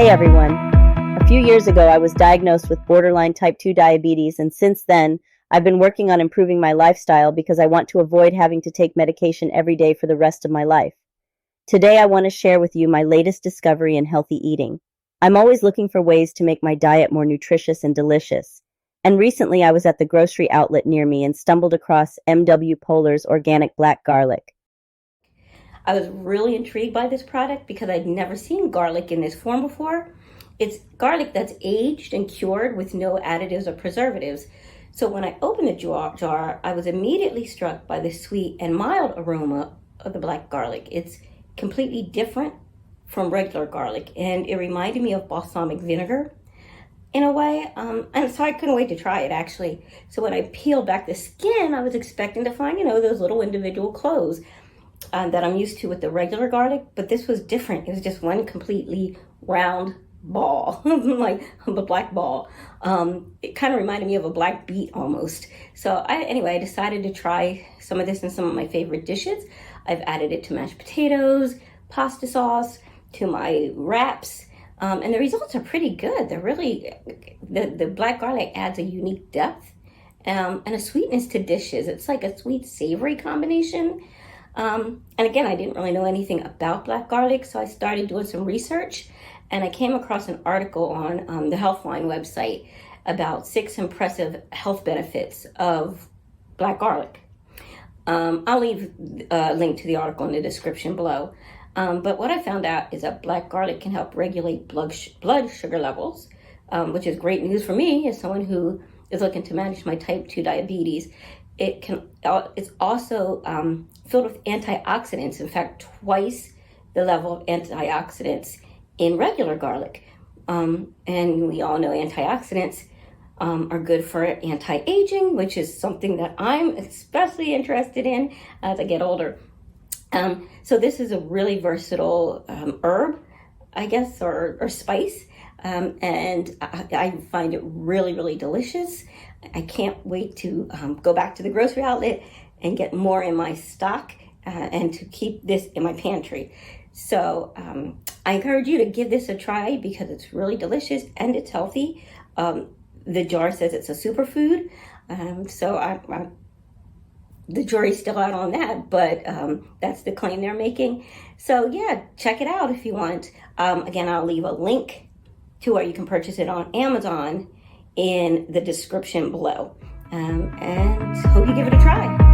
Hey everyone. A few years ago, I was diagnosed with borderline type 2 diabetes, and since then, I've been working on improving my lifestyle because I want to avoid having to take medication every day for the rest of my life. Today, I want to share with you my latest discovery in healthy eating. I'm always looking for ways to make my diet more nutritious and delicious. And recently, I was at the grocery outlet near me and stumbled across M.W. Polar's organic black garlic. I was really intrigued by this product because I'd never seen garlic in this form before. It's garlic that's aged and cured with no additives or preservatives. So when I opened the jar, I was immediately struck by the sweet and mild aroma of the black garlic. It's completely different from regular garlic, and it reminded me of balsamic vinegar in a way. And so I couldn't wait to try it actually. So when I peeled back the skin, I was expecting to find, those little individual cloves that I'm used to with the regular garlic, but this was different. It was just one completely round ball, like a black ball. It kind of reminded me of a black beet almost. So I decided to try some of this in some of my favorite dishes. I've added it to mashed potatoes, pasta sauce, to my wraps, and the results are pretty good. They're really, the black garlic adds a unique depth and a sweetness to dishes. It's like a sweet savory combination. And again, I didn't really know anything about black garlic, so I started doing some research, and I came across an article on the Healthline website about 6 impressive health benefits of black garlic. I'll leave a link to the article in the description below. But what I found out is that black garlic can help regulate blood sugar levels, which is great news for me as someone who is looking to manage my type 2 diabetes. It's also filled with antioxidants. In fact, twice the level of antioxidants in regular garlic. And we all know antioxidants are good for anti-aging, which is something that I'm especially interested in as I get older. So this is a really versatile herb, I guess, or spice. And I find it really, really delicious. I can't wait to go back to the grocery outlet and get more in my stock and to keep this in my pantry. So I encourage you to give this a try because it's really delicious and it's healthy. The jar says it's a superfood. The jury's still out on that, but that's the claim they're making. So yeah, check it out if you want. Again, I'll leave a link to where you can purchase it on Amazon in the description below. And hope you give it a try.